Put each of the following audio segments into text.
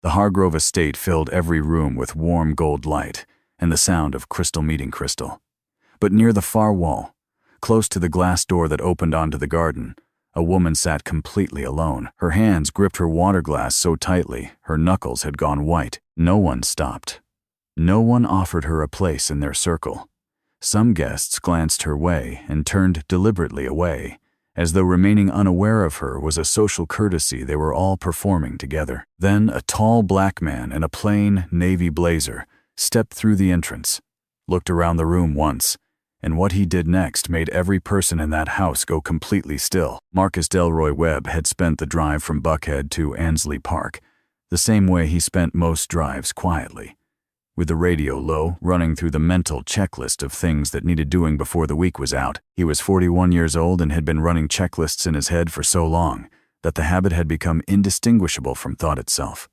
The Hargrove estate filled every room with warm gold light and the sound of crystal meeting crystal. But near the far wall, close to the glass door that opened onto the garden, a woman sat completely alone. Her hands gripped her water glass so tightly, her knuckles had gone white. No one stopped. No one offered her a place in their circle. Some guests glanced her way and turned deliberately away, as though remaining unaware of her was a social courtesy they were all performing together. Then a tall black man in a plain navy blazer stepped through the entrance, looked around the room once, and what he did next made every person in that house go completely still. Marcus Delroy Webb had spent the drive from Buckhead to Annesley Park the same way he spent most drives, quietly, with the radio low, running through the mental checklist of things that needed doing before the week was out. He was 41 years old and had been running checklists in his head for so long that the habit had become indistinguishable from thought itself.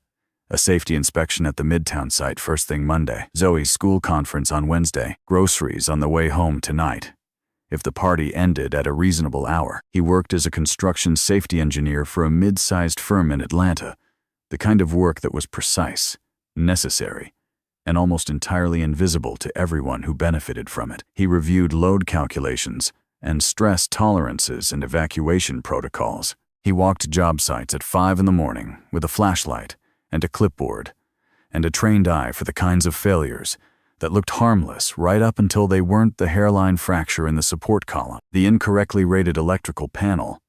A safety inspection at the Midtown site first thing Monday, Zoe's school conference on Wednesday, groceries on the way home tonight. If the party ended at a reasonable hour, he worked as a construction safety engineer for a mid-sized firm in Atlanta, the kind of work that was precise, necessary, and almost entirely invisible to everyone who benefited from it. He reviewed load calculations and stress tolerances and evacuation protocols. He walked job sites at 5 in the morning with a flashlight and a clipboard, and a trained eye for the kinds of failures that looked harmless right up until they weren't: the hairline fracture in the support column, the incorrectly rated electrical panel,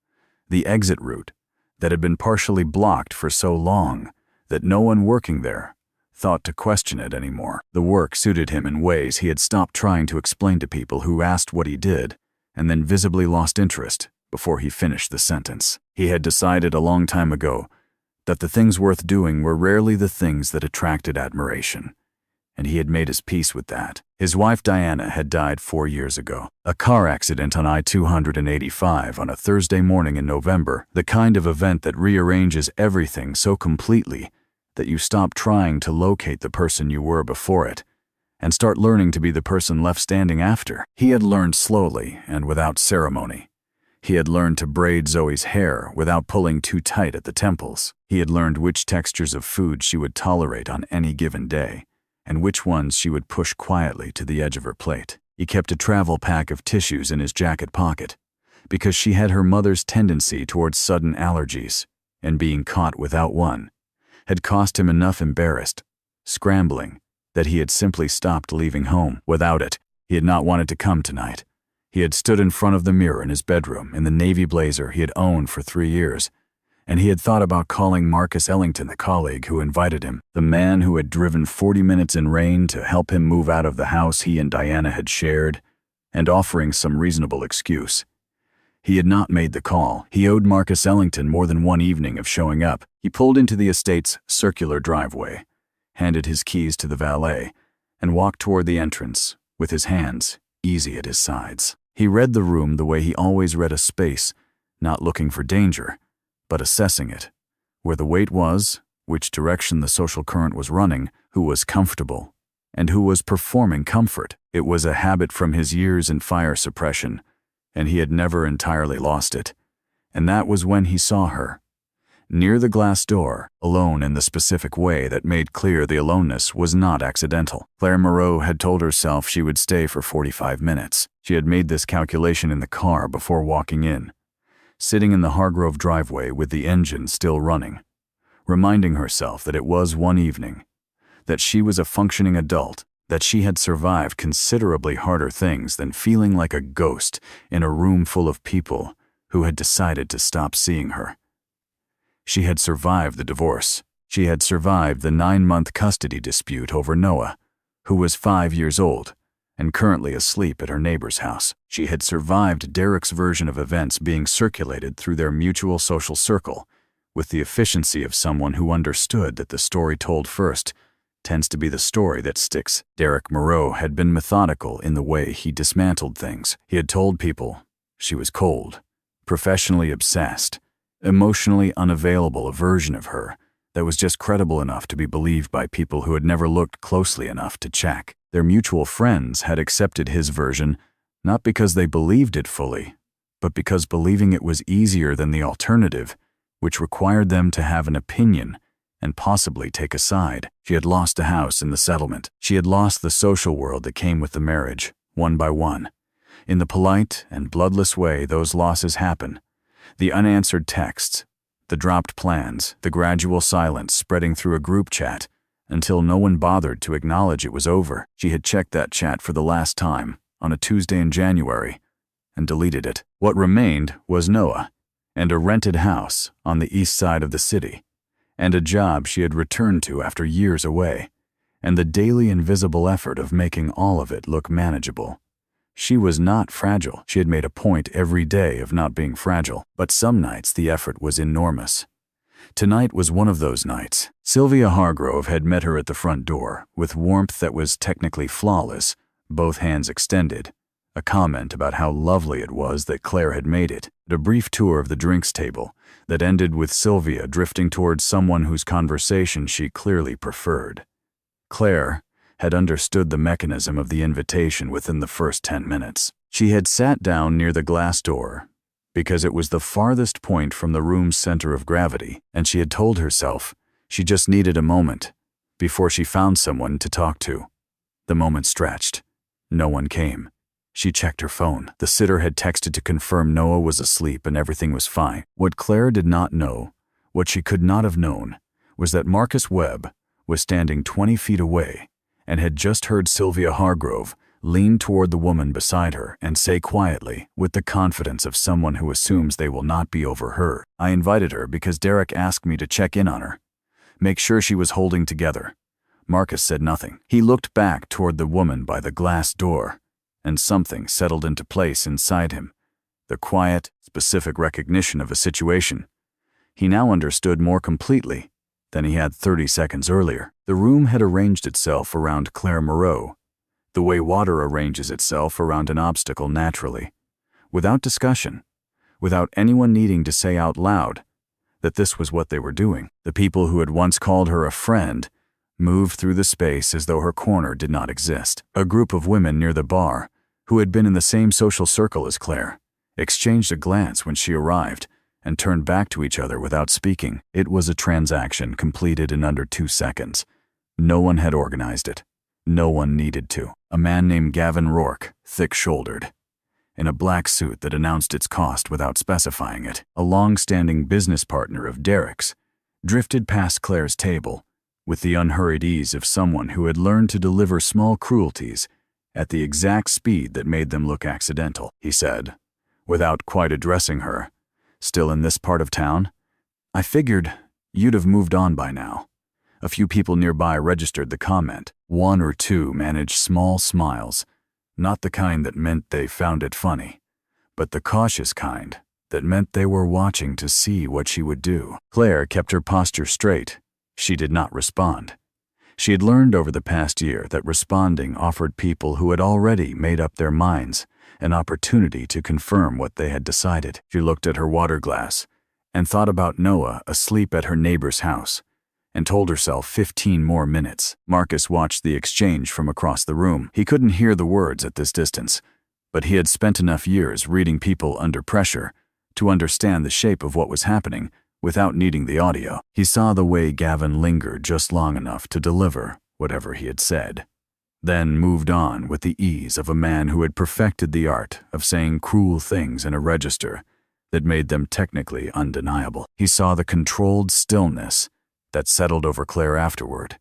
the exit route that had been partially blocked for so long that no one working there thought to question it anymore. The work suited him in ways he had stopped trying to explain to people who asked what he did and then visibly lost interest before he finished the sentence. He had decided a long time ago that the things worth doing were rarely the things that attracted admiration, and he had made his peace with that. His wife Diana had died 4 years ago. A car accident on I-285 on a Thursday morning in November, the kind of event that rearranges everything so completely that you stop trying to locate the person you were before it and start learning to be the person left standing after. He had learned slowly and without ceremony. He had learned to braid Zoe's hair without pulling too tight at the temples. He had learned which textures of food she would tolerate on any given day, and which ones she would push quietly to the edge of her plate. He kept a travel pack of tissues in his jacket pocket, because she had her mother's tendency towards sudden allergies, and being caught without one had cost him enough embarrassed, scrambling, that he had simply stopped leaving home. Without it, he had not wanted to come tonight. He had stood in front of the mirror in his bedroom in the navy blazer he had owned for 3 years, and he had thought about calling Marcus Ellington, the colleague who invited him, the man who had driven 40 minutes in rain to help him move out of the house he and Diana had shared, and offering some reasonable excuse. He had not made the call. He owed Marcus Ellington more than one evening of showing up. He pulled into the estate's circular driveway, handed his keys to the valet, and walked toward the entrance with his hands easy at his sides. He read the room the way he always read a space, not looking for danger, but assessing it, where the weight was, which direction the social current was running, who was comfortable, and who was performing comfort. It was a habit from his years in fire suppression, and he had never entirely lost it. And that was when he saw her, near the glass door, alone in the specific way that made clear the aloneness was not accidental. Claire Moreau had told herself she would stay for 45 minutes. She had made this calculation in the car before walking in, sitting in the Hargrove driveway with the engine still running, reminding herself that it was one evening, that she was a functioning adult, that she had survived considerably harder things than feeling like a ghost in a room full of people who had decided to stop seeing her. She had survived the divorce. She had survived the 9-month custody dispute over Noah, who was 5 years old and currently asleep at her neighbor's house. She had survived Derek's version of events being circulated through their mutual social circle with the efficiency of someone who understood that the story told first tends to be the story that sticks. Derek Moreau had been methodical in the way he dismantled things. He had told people she was cold, professionally obsessed, emotionally unavailable, a version of her that was just credible enough to be believed by people who had never looked closely enough to check. Their mutual friends had accepted his version not because they believed it fully, but because believing it was easier than the alternative, which required them to have an opinion and possibly take a side. She had lost a house in the settlement. She had lost the social world that came with the marriage, one by one. In the polite and bloodless way those losses happen. The unanswered texts, the dropped plans, the gradual silence spreading through a group chat until no one bothered to acknowledge it was over. She had checked that chat for the last time on a Tuesday in January and deleted it. What remained was Noah and a rented house on the east side of the city, and a job she had returned to after years away, and the daily invisible effort of making all of it look manageable. She was not fragile. She had made a point every day of not being fragile, but some nights the effort was enormous. Tonight was one of those nights. Sylvia Hargrove had met her at the front door, with warmth that was technically flawless, both hands extended, a comment about how lovely it was that Claire had made it, a brief tour of the drinks table that ended with Sylvia drifting towards someone whose conversation she clearly preferred. Claire had understood the mechanism of the invitation within the first 10 minutes. She had sat down near the glass door because it was the farthest point from the room's center of gravity, and she had told herself she just needed a moment before she found someone to talk to. The moment stretched. No one came. She checked her phone. The sitter had texted to confirm Noah was asleep and everything was fine. What Claire did not know, what she could not have known, was that Marcus Webb was standing 20 feet away and had just heard Sylvia Hargrove lean toward the woman beside her and say quietly, with the confidence of someone who assumes they will not be overheard, "I invited her because Derek asked me to check in on her. Make sure she was holding together." Marcus said nothing. He looked back toward the woman by the glass door, and something settled into place inside him. The quiet, specific recognition of a situation. He now understood more completely than he had 30 seconds earlier. The room had arranged itself around Claire Moreau, the way water arranges itself around an obstacle naturally, without discussion, without anyone needing to say out loud that this was what they were doing. The people who had once called her a friend moved through the space as though her corner did not exist. A group of women near the bar, who had been in the same social circle as Claire, exchanged a glance when she arrived and turned back to each other without speaking. It was a transaction completed in under 2 seconds. No one had organized it. No one needed to. A man named Gavin Rourke, thick-shouldered, in a black suit that announced its cost without specifying it, a long-standing business partner of Derek's, drifted past Claire's table with the unhurried ease of someone who had learned to deliver small cruelties at the exact speed that made them look accidental. He said, without quite addressing her, "Still in this part of town? I figured you'd have moved on by now." A few people nearby registered the comment. One or two managed small smiles, not the kind that meant they found it funny, but the cautious kind that meant they were watching to see what she would do. Claire kept her posture straight. She did not respond. She had learned over the past year that responding offered people who had already made up their minds an opportunity to confirm what they had decided. She looked at her water glass and thought about Noah asleep at her neighbor's house and told herself 15 more minutes. Marcus watched the exchange from across the room. He couldn't hear the words at this distance, but he had spent enough years reading people under pressure to understand the shape of what was happening without needing the audio. He saw the way Gavin lingered just long enough to deliver whatever he had said, then moved on with the ease of a man who had perfected the art of saying cruel things in a register that made them technically undeniable. He saw the controlled stillness that settled over Claire afterward,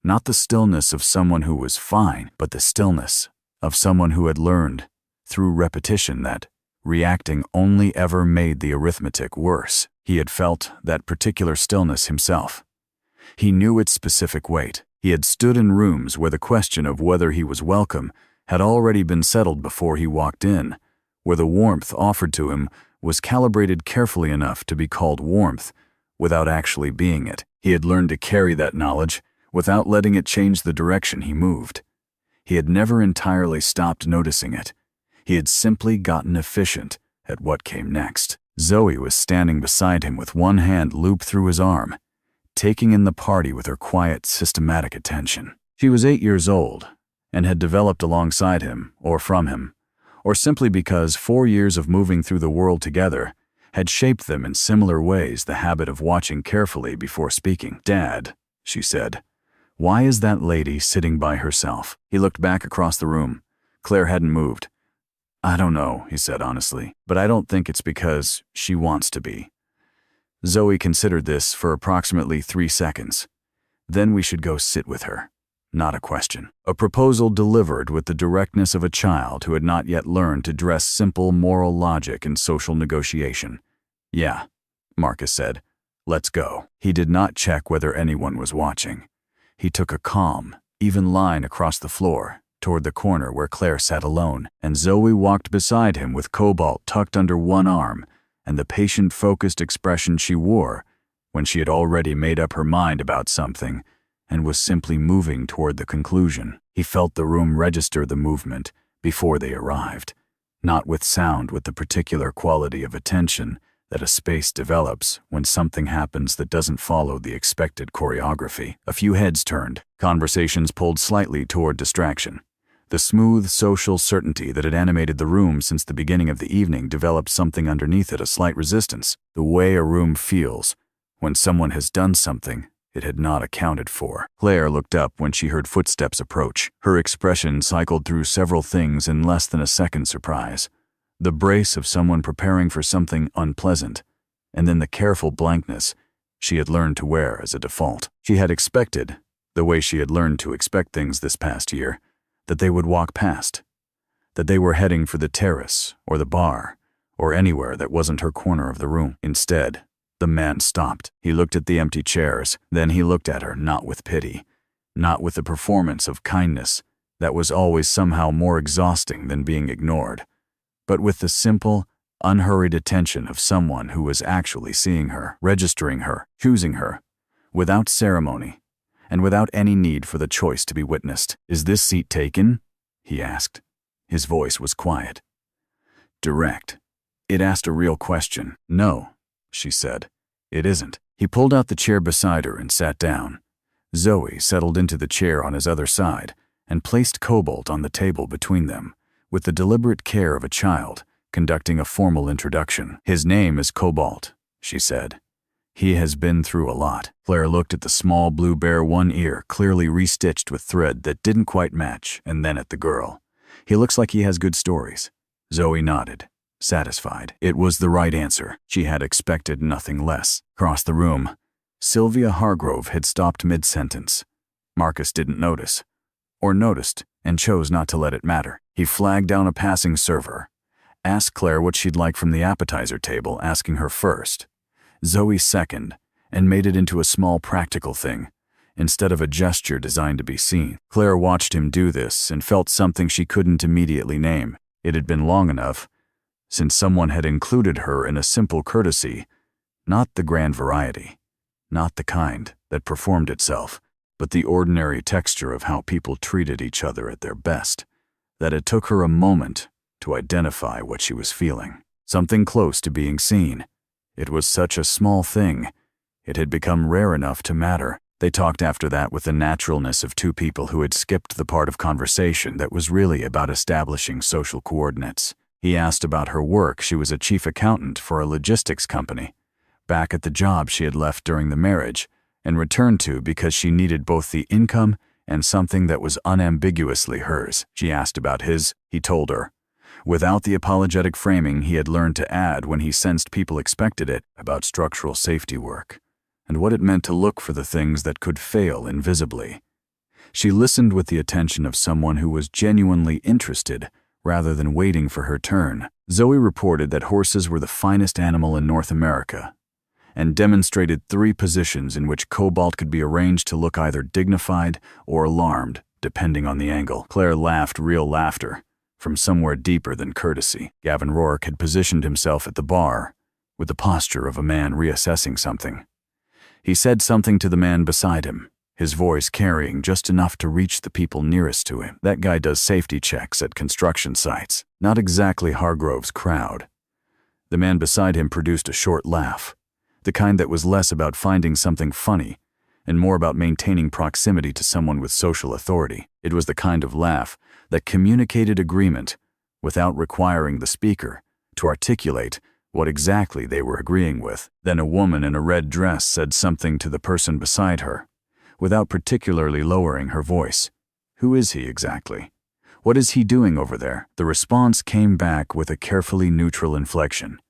not the stillness of someone who was fine, but the stillness of someone who had learned through repetition that reacting only ever made the arithmetic worse. He had felt that particular stillness himself. He knew its specific weight. He had stood in rooms where the question of whether he was welcome had already been settled before he walked in, where the warmth offered to him was calibrated carefully enough to be called warmth without actually being it. He had learned to carry that knowledge without letting it change the direction he moved. He had never entirely stopped noticing it. He had simply gotten efficient at what came next. Zoe was standing beside him with one hand looped through his arm, taking in the party with her quiet, systematic attention. She was 8 years old and had developed alongside him or from him, or simply because 4 years of moving through the world together had shaped them in similar ways, the habit of watching carefully before speaking. "Dad," she said, "why is that lady sitting by herself?" He looked back across the room. Claire hadn't moved. "I don't know," he said honestly, "but I don't think it's because she wants to be." Zoe considered this for approximately 3 seconds. "Then we should go sit with her." Not a question. A proposal delivered with the directness of a child who had not yet learned to dress simple moral logic in social negotiation. "Yeah," Marcus said. "Let's go." He did not check whether anyone was watching. He took a calm, even line across the floor, toward the corner where Claire sat alone, and Zoe walked beside him with Cobalt tucked under one arm and the patient, focused expression she wore when she had already made up her mind about something and was simply moving toward the conclusion. He felt the room register the movement before they arrived, not with sound, with the particular quality of attention that a space develops when something happens that doesn't follow the expected choreography. A few heads turned, conversations pulled slightly toward distraction. The smooth social certainty that had animated the room since the beginning of the evening developed something underneath it, a slight resistance, the way a room feels when someone has done something it had not accounted for. Claire looked up when she heard footsteps approach. Her expression cycled through several things in less than a second: surprise, the brace of someone preparing for something unpleasant, and then the careful blankness she had learned to wear as a default. She had expected, the way she had learned to expect things this past year, that they would walk past, that they were heading for the terrace or the bar or anywhere that wasn't her corner of the room. Instead, the man stopped. He looked at the empty chairs, then he looked at her, not with pity, not with the performance of kindness that was always somehow more exhausting than being ignored, but with the simple, unhurried attention of someone who was actually seeing her, registering her, choosing her, without ceremony, and without any need for the choice to be witnessed. "Is this seat taken?" he asked. His voice was quiet, direct. It asked a real question. "No," she said, "it isn't." He pulled out the chair beside her and sat down. Zoe settled into the chair on his other side and placed Cobalt on the table between them, with the deliberate care of a child conducting a formal introduction. "His name is Cobalt," she said. "He has been through a lot." Claire looked at the small blue bear, one ear clearly restitched with thread that didn't quite match, and then at the girl. "He looks like he has good stories." Zoe nodded, satisfied. It was the right answer. She had expected nothing less. Across the room, Sylvia Hargrove had stopped mid-sentence. Marcus didn't notice, or noticed and chose not to let it matter. He flagged down a passing server, asked Claire what she'd like from the appetizer table, asking her first, Zoe second, and made it into a small practical thing, instead of a gesture designed to be seen. Claire watched him do this and felt something she couldn't immediately name. It had been long enough since someone had included her in a simple courtesy, not the grand variety, not the kind that performed itself, but the ordinary texture of how people treated each other at their best, that it took her a moment to identify what she was feeling. Something close to being seen. It was such a small thing. It had become rare enough to matter. They talked after that with the naturalness of two people who had skipped the part of conversation that was really about establishing social coordinates. He asked about her work. She was a chief accountant for a logistics company, back at the job she had left during the marriage and returned to because she needed both the income and something that was unambiguously hers. She asked about his. He told her, without the apologetic framing he had learned to add when he sensed people expected it, about structural safety work and what it meant to look for the things that could fail invisibly. She listened with the attention of someone who was genuinely interested rather than waiting for her turn. Zoe reported that horses were the finest animal in North America and demonstrated 3 positions in which Cobalt could be arranged to look either dignified or alarmed, depending on the angle. Claire laughed real laughter from somewhere deeper than courtesy. Gavin Rourke had positioned himself at the bar with the posture of a man reassessing something. He said something to the man beside him, his voice carrying just enough to reach the people nearest to him. That guy does safety checks at construction sites. Not exactly Hargrove's crowd. The man beside him produced a short laugh, the kind that was less about finding something funny and more about maintaining proximity to someone with social authority. It was the kind of laugh that communicated agreement without requiring the speaker to articulate what exactly they were agreeing with. Then a woman in a red dress said something to the person beside her, without particularly lowering her voice. Who is he exactly? What is he doing over there? The response came back with a carefully neutral inflection.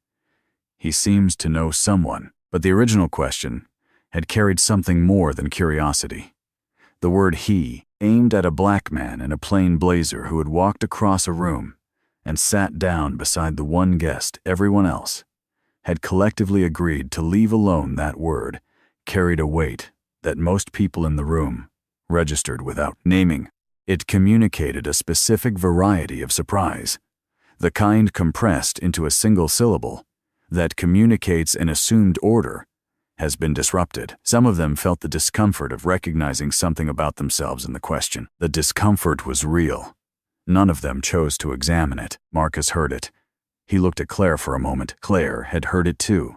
He seems to know someone, but the original question had carried something more than curiosity. The word he aimed at a black man in a plain blazer who had walked across a room and sat down beside the one guest everyone else had collectively agreed to leave alone. That word carried a weight that most people in the room registered without naming. It communicated a specific variety of surprise, the kind compressed into a single syllable that communicates an assumed order has been disrupted. Some of them felt the discomfort of recognizing something about themselves in the question. The discomfort was real. None of them chose to examine it. Marcus heard it. He looked at Claire for a moment. Claire had heard it too,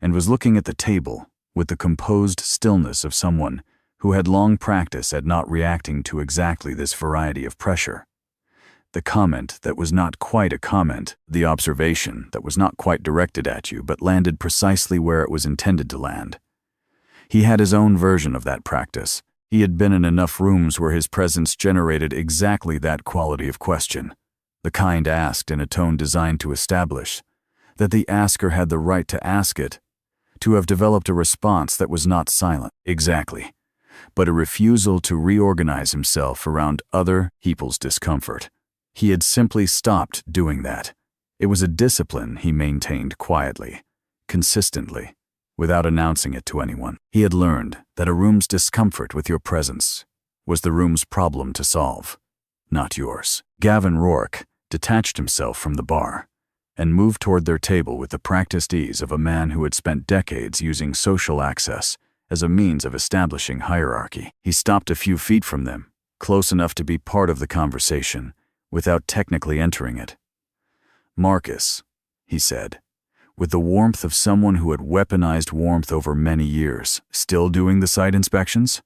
and was looking at the table with the composed stillness of someone who had long practice at not reacting to exactly this variety of pressure. The comment that was not quite a comment, the observation that was not quite directed at you but landed precisely where it was intended to land. He had his own version of that practice. He had been in enough rooms where his presence generated exactly that quality of question, the kind asked in a tone designed to establish that the asker had the right to ask it, to have developed a response that was not silent, exactly, but a refusal to reorganize himself around other people's discomfort. He had simply stopped doing that. It was a discipline he maintained quietly, consistently, without announcing it to anyone. He had learned that a room's discomfort with your presence was the room's problem to solve, not yours. Gavin Rourke detached himself from the bar and moved toward their table with the practiced ease of a man who had spent decades using social access as a means of establishing hierarchy. He stopped a few feet from them, close enough to be part of the conversation, without technically entering it. "Marcus," he said, with the warmth of someone who had weaponized warmth over many years, "still doing the site inspections?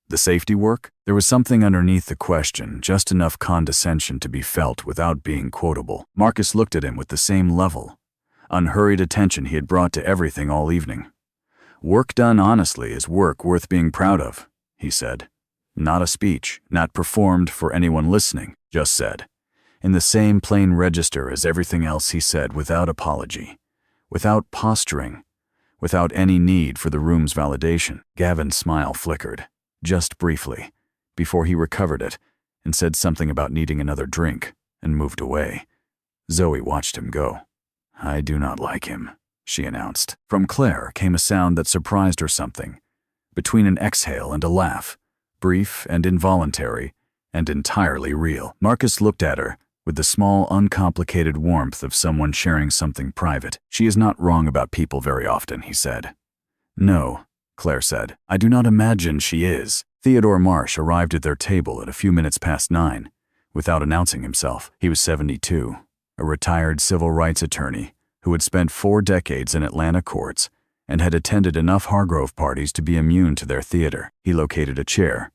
The safety work?" There was something underneath the question, just enough condescension to be felt without being quotable. Marcus looked at him with the same level, unhurried attention he had brought to everything all evening. "Work done honestly is work worth being proud of," he said. Not a speech, not performed for anyone listening, just said, in the same plain register as everything else he said, without apology, without posturing, without any need for the room's validation. Gavin's smile flickered, just briefly, before he recovered it and said something about needing another drink and moved away. Zoe watched him go. "I do not like him," she announced. From Claire came a sound that surprised her something, between an exhale and a laugh, brief and involuntary and entirely real. Marcus looked at her with the small, uncomplicated warmth of someone sharing something private. "She is not wrong about people very often," he said. "No," Claire said. "I do not imagine she is." Theodore Marsh arrived at their table at a few minutes past 9, without announcing himself. He was 72, a retired civil rights attorney who had spent 4 decades in Atlanta courts and had attended enough Hargrove parties to be immune to their theater. He located a chair,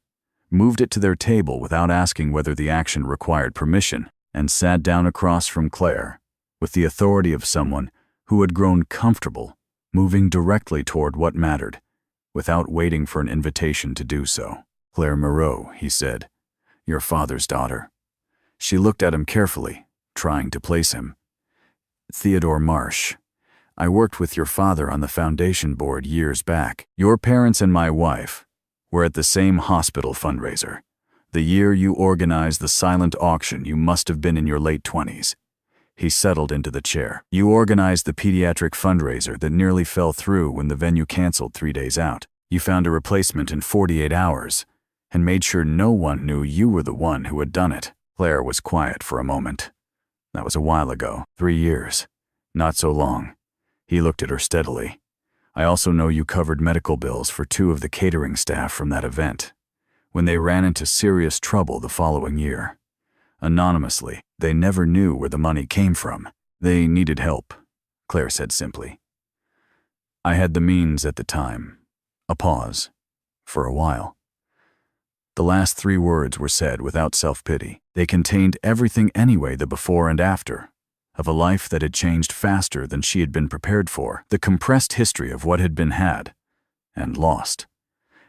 moved it to their table without asking whether the action required permission, and sat down across from Claire, with the authority of someone who had grown comfortable moving directly toward what mattered, without waiting for an invitation to do so. "Claire Moreau," he said, "your father's daughter." She looked at him carefully, trying to place him. "Theodore Marsh. I worked with your father on the foundation board years back. Your parents and my wife were at the same hospital fundraiser. The year you organized the silent auction, you must have been in your late 20s. He settled into the chair. "You organized the pediatric fundraiser that nearly fell through when the venue canceled 3 days out. You found a replacement in 48 hours and made sure no one knew you were the one who had done it." Claire was quiet for a moment. "That was a while ago. 3 years. Not so long." He looked at her steadily. "I also know you covered medical bills for 2 of the catering staff from that event, when they ran into serious trouble the following year. Anonymously, they never knew where the money came from. They needed help," Claire said simply. "I had the means at the time." A pause. For a while. The last 3 words were said without self-pity. They contained everything anyway, the before and after. of a life that had changed faster than she had been prepared for, the compressed history of what had been had and lost,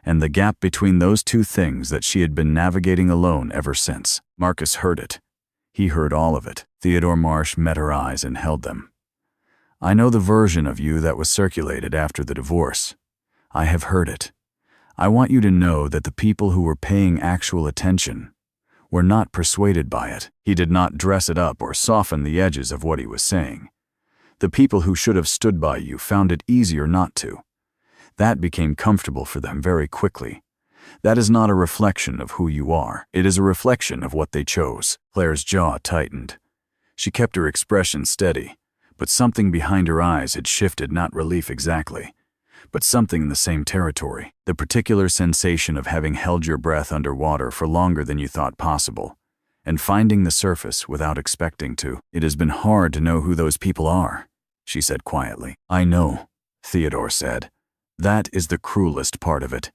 and the gap between those two things that she had been navigating alone ever since. Marcus heard it. He heard all of it. Theodore Marsh met her eyes and held them. "I know the version of you that was circulated after the divorce. I have heard it. I want you to know that the people who were paying actual attention were not persuaded by it." He did not dress it up or soften the edges of what he was saying. "The people who should have stood by you found it easier not to. That became comfortable for them very quickly. That is not a reflection of who you are. It is a reflection of what they chose." Claire's jaw tightened. She kept her expression steady, but something behind her eyes had shifted, not relief exactly, but something in the same territory. The particular sensation of having held your breath underwater for longer than you thought possible, and finding the surface without expecting to. "It has been hard to know who those people are," she said quietly. "I know," Theodore said. "That is the cruelest part of it."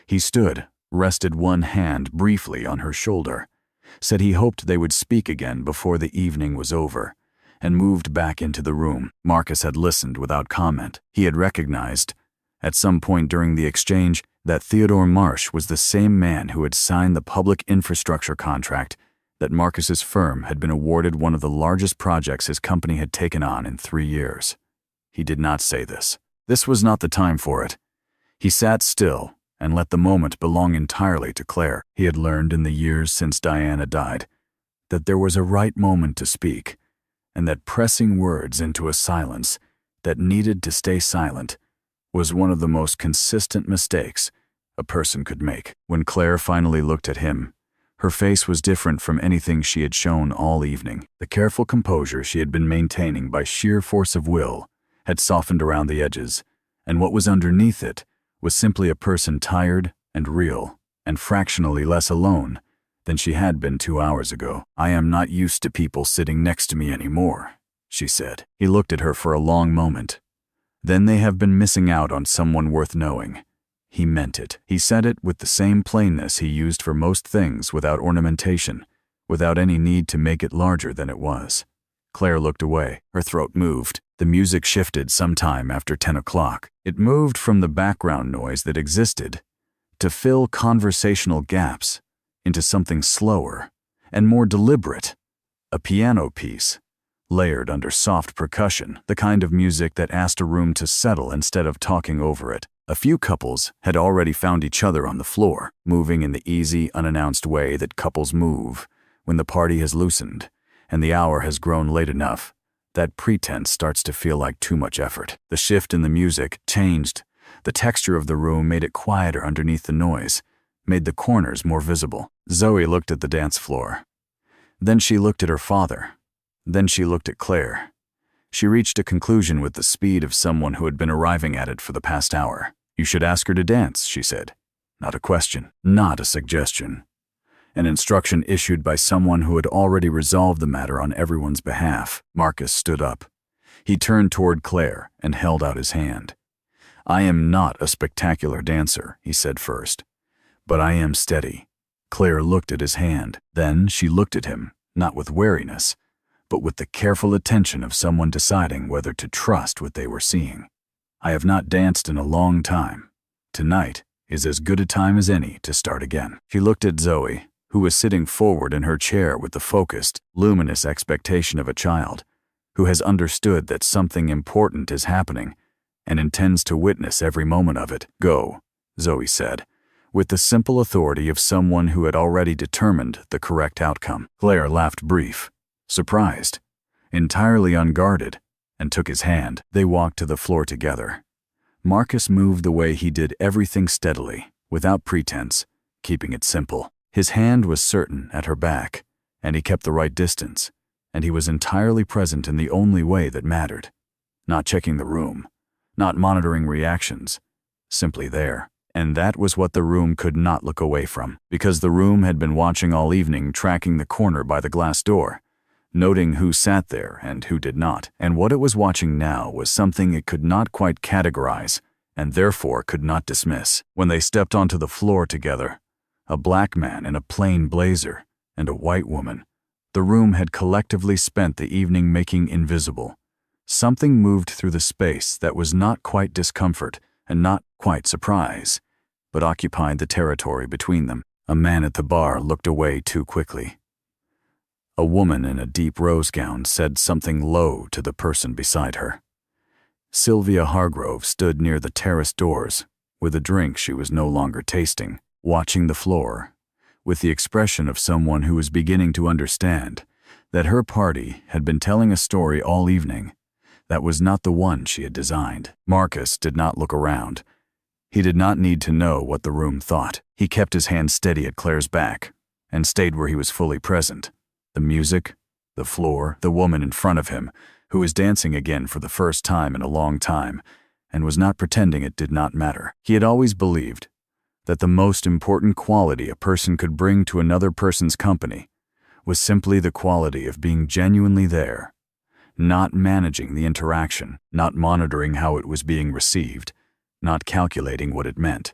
He stood, rested one hand briefly on her shoulder, said he hoped they would speak again before the evening was over, and moved back into the room. Marcus had listened without comment. He had recognized, at some point during the exchange, that Theodore Marsh was the same man who had signed the public infrastructure contract, that Marcus's firm had been awarded one of the largest projects his company had taken on in 3 years. He did not say this. This was not the time for it. He sat still and let the moment belong entirely to Claire. He had learned in the years since Diana died that there was a right moment to speak, and that pressing words into a silence that needed to stay silent was one of the most consistent mistakes a person could make. When Claire finally looked at him, her face was different from anything she had shown all evening. The careful composure she had been maintaining by sheer force of will had softened around the edges, and what was underneath it was simply a person tired and real and fractionally less alone than she had been 2 hours ago. "I am not used to people sitting next to me anymore," she said. He looked at her for a long moment. "Then they have been missing out on someone worth knowing." He meant it. He said it with the same plainness he used for most things, without ornamentation, without any need to make it larger than it was. Claire looked away. Her throat moved. The music shifted sometime after 10 o'clock. It moved from the background noise that existed to fill conversational gaps into something slower and more deliberate, a piano piece, layered under soft percussion, the kind of music that asked a room to settle instead of talking over it. A few couples had already found each other on the floor, moving in the easy, unannounced way that couples move when the party has loosened and the hour has grown late enough that pretense starts to feel like too much effort. The shift in the music changed. The texture of the room made it quieter underneath the noise, made the corners more visible. Zoe looked at the dance floor. Then she looked at her father. Then she looked at Claire. She reached a conclusion with the speed of someone who had been arriving at it for the past hour. "You should ask her to dance," she said. Not a question, not a suggestion. An instruction issued by someone who had already resolved the matter on everyone's behalf. Marcus stood up. He turned toward Claire and held out his hand. "I am not a spectacular dancer," he said first, "but I am steady." Claire looked at his hand. Then she looked at him, not with wariness, but with the careful attention of someone deciding whether to trust what they were seeing. "I have not danced in a long time. Tonight is as good a time as any to start again." She looked at Zoe, who was sitting forward in her chair with the focused, luminous expectation of a child who has understood that something important is happening and intends to witness every moment of it. "Go," Zoe said, with the simple authority of someone who had already determined the correct outcome. Claire laughed brief, surprised, entirely unguarded, and took his hand. They walked to the floor together. Marcus moved the way he did everything steadily, without pretense, keeping it simple. His hand was certain at her back, and he kept the right distance, and he was entirely present in the only way that mattered. Not checking the room, not monitoring reactions, simply there. And that was what the room could not look away from, because the room had been watching all evening, tracking the corner by the glass door, noting who sat there and who did not. And what it was watching now was something it could not quite categorize, and therefore could not dismiss. When they stepped onto the floor together, a black man in a plain blazer and a white woman, the room had collectively spent the evening making invisible. Something moved through the space that was not quite discomfort and not quite surprise, but occupied the territory between them. A man at the bar looked away too quickly. A woman in a deep rose gown said something low to the person beside her. Sylvia Hargrove stood near the terrace doors, with a drink she was no longer tasting, watching the floor, with the expression of someone who was beginning to understand that her party had been telling a story all evening that was not the one she had designed. Marcus did not look around. He did not need to know what the room thought. He kept his hand steady at Claire's back and stayed where he was fully present. The music, the floor, the woman in front of him, who was dancing again for the first time in a long time and was not pretending it did not matter. He had always believed that the most important quality a person could bring to another person's company was simply the quality of being genuinely there, not managing the interaction, not monitoring how it was being received, not calculating what it meant,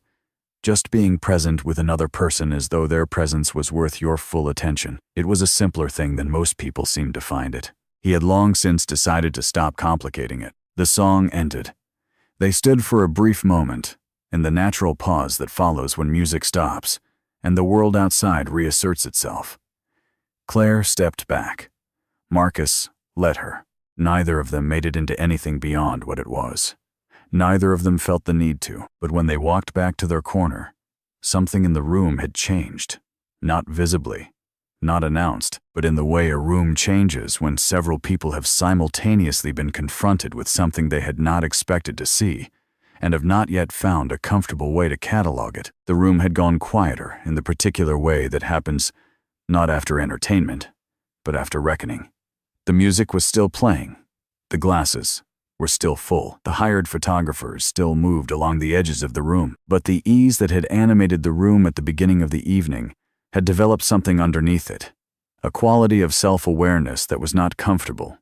just being present with another person as though their presence was worth your full attention. It was a simpler thing than most people seemed to find it. He had long since decided to stop complicating it. The song ended. They stood for a brief moment, in the natural pause that follows when music stops and the world outside reasserts itself. Claire stepped back. Marcus let her. Neither of them made it into anything beyond what it was. Neither of them felt the need to, but when they walked back to their corner, something in the room had changed. Not visibly, not announced, but in the way a room changes when several people have simultaneously been confronted with something they had not expected to see, and have not yet found a comfortable way to catalog it. The room had gone quieter in the particular way that happens not after entertainment, but after reckoning. The music was still playing. The glasses were still full. The hired photographers still moved along the edges of the room, but the ease that had animated the room at the beginning of the evening had developed something underneath it, a quality of self-awareness that was not comfortable,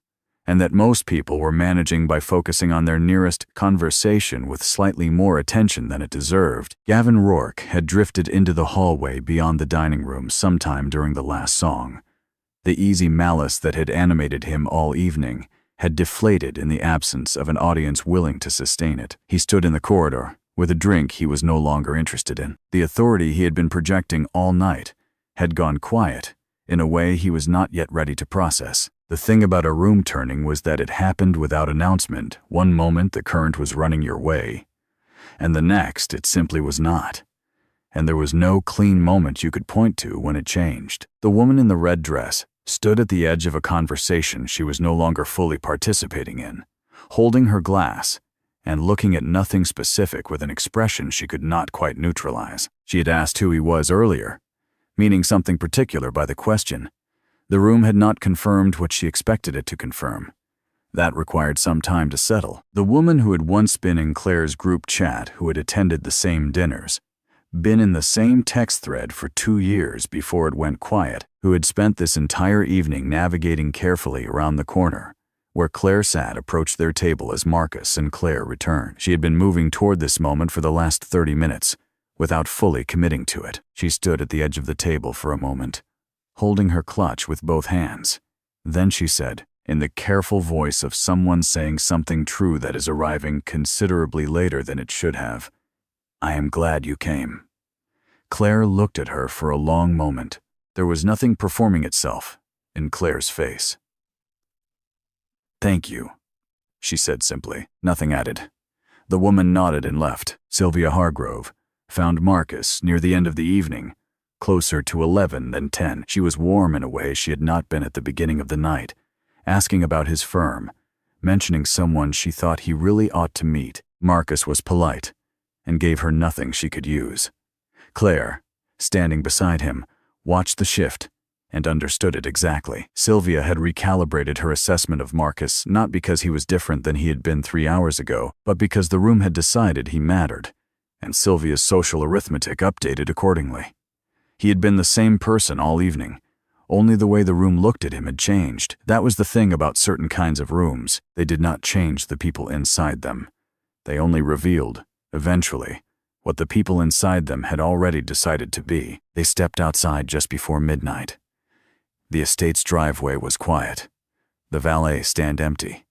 and that most people were managing by focusing on their nearest conversation with slightly more attention than it deserved. Gavin Rourke had drifted into the hallway beyond the dining room sometime during the last song. The easy malice that had animated him all evening had deflated in the absence of an audience willing to sustain it. He stood in the corridor with a drink he was no longer interested in. The authority he had been projecting all night had gone quiet in a way he was not yet ready to process. The thing about a room turning was that it happened without announcement. One moment the current was running your way, and the next it simply was not. And there was no clean moment you could point to when it changed. The woman in the red dress stood at the edge of a conversation she was no longer fully participating in, holding her glass and looking at nothing specific with an expression she could not quite neutralize. She had asked who he was earlier, meaning something particular by the question. The room had not confirmed what she expected it to confirm. That required some time to settle. The woman who had once been in Claire's group chat, who had attended the same dinners, been in the same text thread for 2 years before it went quiet, who had spent this entire evening navigating carefully around the corner, where Claire sat, approached their table as Marcus and Claire returned. She had been moving toward this moment for the last 30 minutes, without fully committing to it. She stood at the edge of the table for a moment, holding her clutch with both hands. Then she said, in the careful voice of someone saying something true that is arriving considerably later than it should have, "I am glad you came." Claire looked at her for a long moment. There was nothing performing itself in Claire's face. "Thank you," she said simply, nothing added. The woman nodded and left. Sylvia Hargrove found Marcus near the end of the evening, closer to 11 than 10. She was warm in a way she had not been at the beginning of the night, asking about his firm, mentioning someone she thought he really ought to meet. Marcus was polite and gave her nothing she could use. Claire, standing beside him, watched the shift and understood it exactly. Sylvia had recalibrated her assessment of Marcus not because he was different than he had been 3 hours ago, but because the room had decided he mattered, and Sylvia's social arithmetic updated accordingly. He had been the same person all evening. Only the way the room looked at him had changed. That was the thing about certain kinds of rooms. They did not change the people inside them. They only revealed, eventually, what the people inside them had already decided to be. They stepped outside just before midnight. The estate's driveway was quiet. The valet stand empty.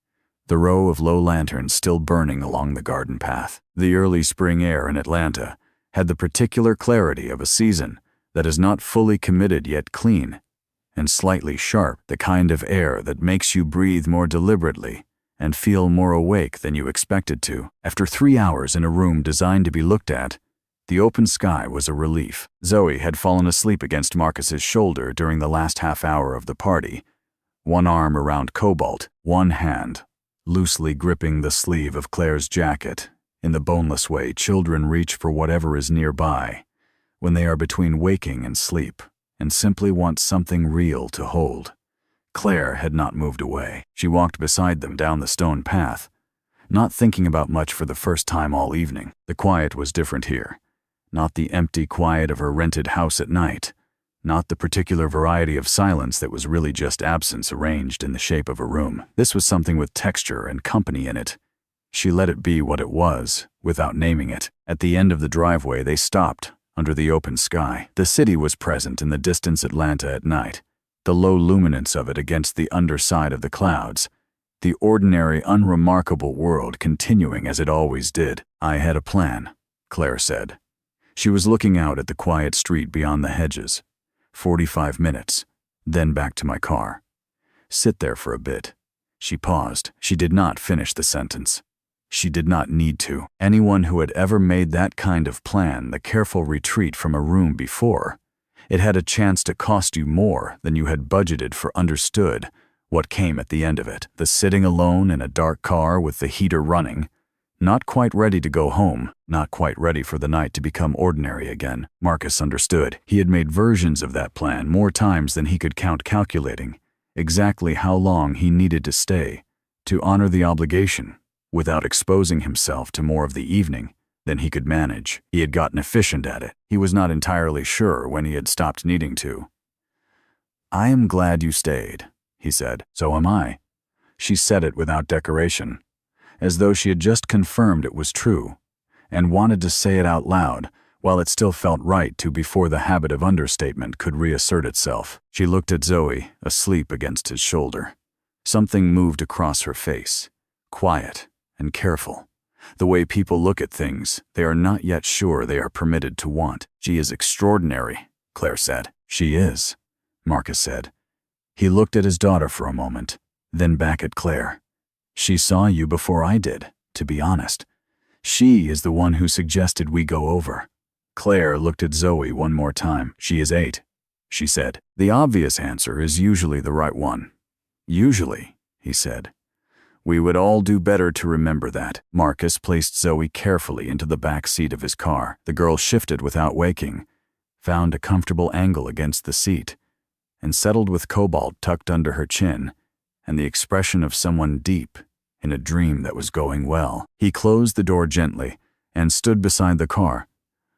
The row of low lanterns still burning along the garden path. The early spring air in Atlanta had the particular clarity of a season that is not fully committed yet clean, and slightly sharp, the kind of air that makes you breathe more deliberately and feel more awake than you expected to. After 3 hours in a room designed to be looked at, the open sky was a relief. Zoe had fallen asleep against Marcus's shoulder during the last half hour of the party, one arm around Cobalt, one hand loosely gripping the sleeve of Claire's jacket, in the boneless way children reach for whatever is nearby when they are between waking and sleep and simply want something real to hold. Claire had not moved away. She walked beside them down the stone path, not thinking about much for the first time all evening. The quiet was different here. Not the empty quiet of her rented house at night. Not the particular variety of silence that was really just absence arranged in the shape of a room. This was something with texture and company in it. She let it be what it was, without naming it. At the end of the driveway, they stopped, under the open sky. The city was present in the distant Atlanta at night, the low luminance of it against the underside of the clouds, the ordinary, unremarkable world continuing as it always did. "I had a plan," Claire said. She was looking out at the quiet street beyond the hedges. 45 minutes, then back to my car. Sit there for a bit. She paused. She did not finish the sentence. She did not need to. Anyone who had ever made that kind of plan, the careful retreat from a room before, it had a chance to cost you more than you had budgeted for, understood what came at the end of it. The sitting alone in a dark car with the heater running, not quite ready to go home, not quite ready for the night to become ordinary again. Marcus understood. He had made versions of that plan more times than he could count, calculating exactly how long he needed to stay to honor the obligation without exposing himself to more of the evening than he could manage. He had gotten efficient at it. He was not entirely sure when he had stopped needing to. "I am glad you stayed," he said. "So am I." She said it without decoration, as though she had just confirmed it was true, and wanted to say it out loud, while it still felt right to before the habit of understatement could reassert itself. She looked at Zoe, asleep against his shoulder. Something moved across her face, quiet and careful. The way people look at things they are not yet sure they are permitted to want. "She is extraordinary," Claire said. "She is," Marcus said. He looked at his daughter for a moment, then back at Claire. "She saw you before I did, to be honest. She is the one who suggested we go over." Claire looked at Zoe one more time. "She is 8, she said. "The obvious answer is usually the right one." "Usually," he said. "We would all do better to remember that." Marcus placed Zoe carefully into the back seat of his car. The girl shifted without waking, found a comfortable angle against the seat, and settled with Cobalt tucked under her chin and the expression of someone deep in a dream that was going well. He closed the door gently and stood beside the car,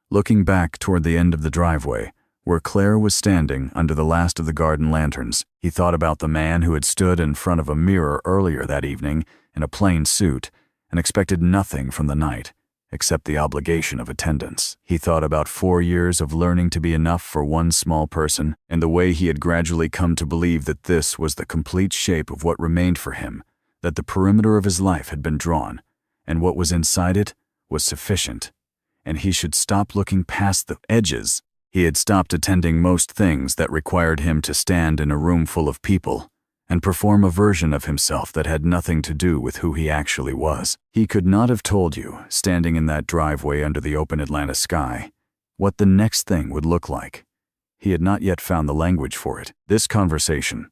looking back toward the end of the driveway, where Claire was standing under the last of the garden lanterns. He thought about the man who had stood in front of a mirror earlier that evening in a plain suit and expected nothing from the night except the obligation of attendance. He thought about 4 years of learning to be enough for one small person, and the way he had gradually come to believe that this was the complete shape of what remained for him, that the perimeter of his life had been drawn, and what was inside it was sufficient, and he should stop looking past the edges. He had stopped attending most things that required him to stand in a room full of people and perform a version of himself that had nothing to do with who he actually was. He could not have told you, standing in that driveway under the open Atlanta sky, what the next thing would look like. He had not yet found the language for it. This conversation,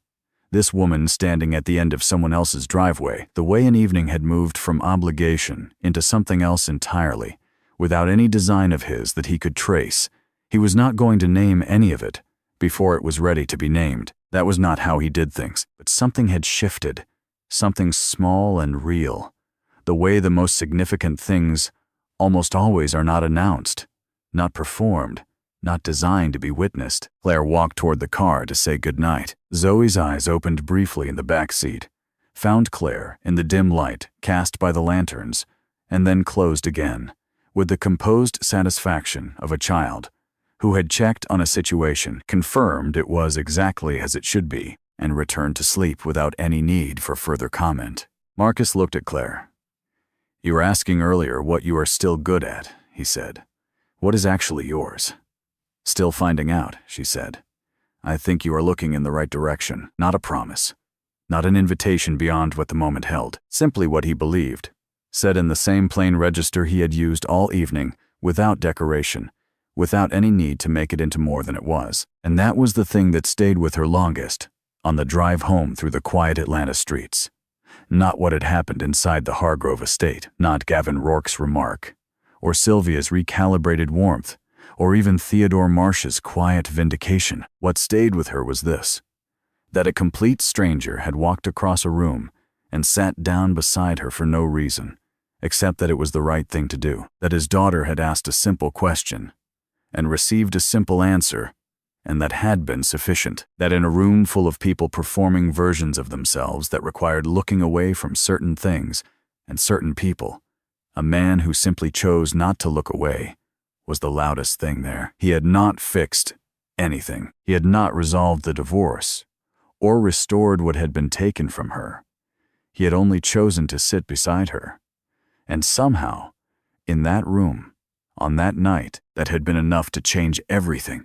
this woman standing at the end of someone else's driveway, the way an evening had moved from obligation into something else entirely, without any design of his that he could trace. He was not going to name any of it before it was ready to be named. That was not how he did things, but something had shifted, something small and real, the way the most significant things almost always are not announced, not performed, not designed to be witnessed. Claire walked toward the car to say goodnight. Zoe's eyes opened briefly in the back seat, found Claire in the dim light cast by the lanterns, and then closed again, with the composed satisfaction of a child who had checked on a situation, confirmed it was exactly as it should be, and returned to sleep without any need for further comment. Marcus looked at Claire. "You were asking earlier what you are still good at," he said. "What is actually yours?" "Still finding out," she said. "I think you are looking in the right direction, not a promise. Not an invitation beyond what the moment held, simply what he believed, said in the same plain register he had used all evening, without decoration, without any need to make it into more than it was. And that was the thing that stayed with her longest, on the drive home through the quiet Atlanta streets. Not what had happened inside the Hargrove estate, not Gavin Rourke's remark, or Sylvia's recalibrated warmth, or even Theodore Marsh's quiet vindication. What stayed with her was this: that a complete stranger had walked across a room and sat down beside her for no reason, except that it was the right thing to do. That his daughter had asked a simple question and received a simple answer, and that had been sufficient. That in a room full of people performing versions of themselves that required looking away from certain things and certain people, a man who simply chose not to look away was the loudest thing there. He had not fixed anything. He had not resolved the divorce or restored what had been taken from her. He had only chosen to sit beside her. And somehow, in that room, on that night, that had been enough to change everything.